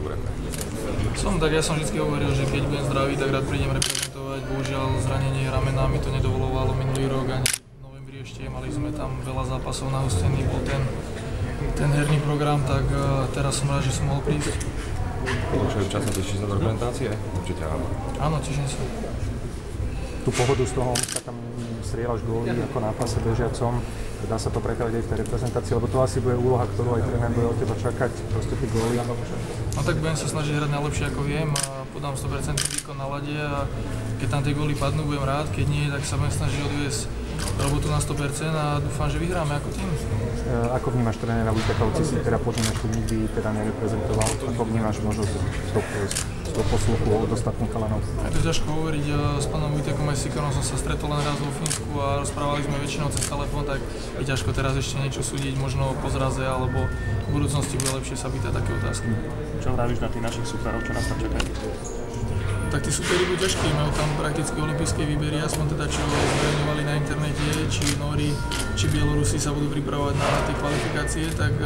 dobre? Ja som vždy hovoril, že keď budem zdravý, tak rád prídem reprezentovať. Bohužiaľ zranenie ramena mi to nedovolovalo minulý rok ani v novembri ešte. Mali sme tam veľa zápasov nahustený, bol ten herný program, tak teraz som rád, že som mohol prísť. Počujem čas, tešíš sa do reprezentácie? Určite áno. Áno, teším sa. Tú pohodu z toho sa tam strieľaš góly ako na páse bežiacom. Dá sa to pretaviť aj v tej reprezentácii, lebo to asi bude úloha, ktorú aj tréner bude od teba čakať, proste tie góly. No tak budem sa snažiť hrať najlepšie ako viem a podám 100% výkon na lade a keď tam tie góly padnú, budem rád, keď nie, tak sa budem snažiť odviesť robotu na 100% a dúfam, že vyhráme ako tým. Ako vnímaš trénera Vojtecha, hoci si teda podľa tu nikdy teda nereprezentoval, ako vnímaš možno z toho posluchu od ostatných chalanov? Je to ťažko hovoriť, s pánom Vojtechom aj Sikorom som sa stretol len raz vo Fínsku a rozprávali sme väčšinou cez telefón, tak je ťažko teraz ešte niečo súdiť, možno po zraze alebo v budúcnosti bude lepšie sa pýtať také otázky. Čo vravíš na tých našich súperov, čo nás tam čakajú? Tak tí superi budú ťažkí, majú tam prakticky olympijské výbery, aspoň teda čo zverejňovali na internete, či Nóri, či Bielorusi sa budú pripravovať na tie kvalifikácie, tak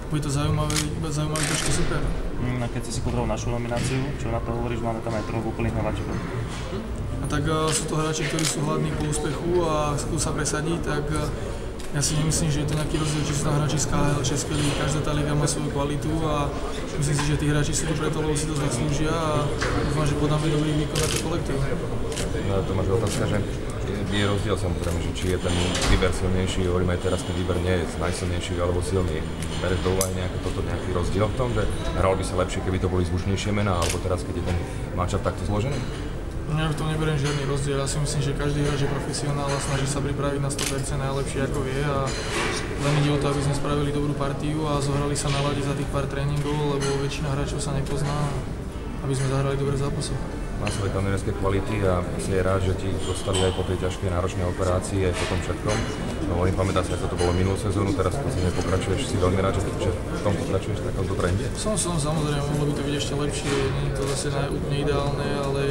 bude to zaujímavý ťažký super. A keď si pozrel našu nomináciu, čo na to hovoríš, máme tam aj troch úplných nováčikov. A tak sú to hráči, ktorí sú hladní po úspechu a chcú sa presadiť, tak ja si nemyslím, že je to nejaký rozdiel, či sú tam hráči z KHL, Českej ligy, každá tá liga má svoju kvalitu a myslím si, že tí hráči sú tu preto, lebo si to zaslúžia a dúfam, že podáme dobrý výkon na to kolektív. No, to máš otázka, že je rozdiel samozrejme, že či je ten výber silnejší, hovoríme aj teraz, ten výber nie je najsilnejší alebo silný. Bereš do úvahy nejaký rozdiel v tom, že hral by sa lepšie, keby to boli zvučnejšie mená, alebo teraz, keď je ten matchup takto zložený? Ja v tom neberiem žiadny rozdiel, ja si myslím, že každý hráč je profesionál a snaží sa pripraviť na 100% najlepšie ako vie a len ide o to, aby sme spravili dobrú partiu a zohrali sa na lade za tých pár tréningov, lebo väčšina hráčov sa nepozná, aby sme zahrali dobré zápasy. Má svoje kanonierské kvality a si je rád, že ti dostali aj po tej ťažkej náročnej operácii aj po tom všetkom. No, pamätá sa, ako to bolo minulú sezónu, teraz v podstate pokračuješ, si veľmi rád, že v tom pokračuješ v takomto trende? Som samozrejme, mohlo by to byť ešte lepšie, nie je to zase úplne ideálne, ale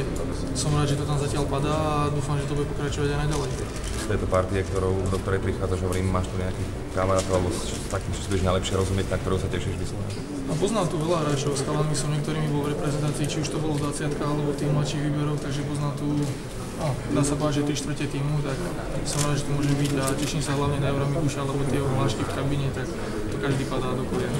som rád, že to tam zatiaľ padá a dúfam, že to bude pokračovať aj naďalej. Z tejto partie, do ktorej prichádzaš, hovorím, máš tu nejakých kamarátov alebo s takým, čo si budeš najlepšie rozumieť, na ktorého sa tešíš vyslovene? A poznám tu veľa hráčov, s chalanmi som niektorými bol v reprezentácii, či už to bolo v 20 alebo tých mladších výberov, takže poznám tu, dá sa povedať, že 3/4 tímu, tak som rád, že tu môžem byť a teším sa hlavne na Eura Mikuša, lebo tie hlášky v kabíne, tak to každý padá do kolien.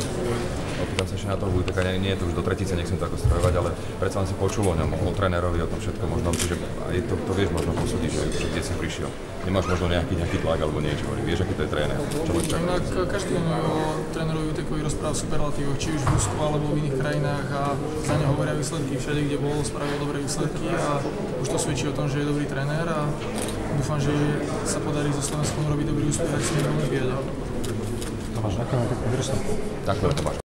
Opýtam sa ešte na toho Vojtecha, nie je to už do tretice, nechcem to ako strojovať, ale predsa len si počul o ňom, o trénerovi, o tom všetko možno, čiže aj to vieš možno posúdiť, že kde si prišiel. Nemáš možno nejaký tlak alebo niečo, vieš, aký to je tréner, čo máš čakať? Inak každý o trénerovi Vojtechovi rozpráva v superlatívoch, či už v Rusku alebo v iných krajinách a za ňo hovoria výsledky všade, kde bol, spravil dobré výsledky a už to svedčí o tom, že je dobrý tréner a dúfam, že sa podarí so Slovenskom robiť dobrý úspech aj s tým v olympiáde. Tomáš, ďakujem pekne, Ďakujem, Tomáš.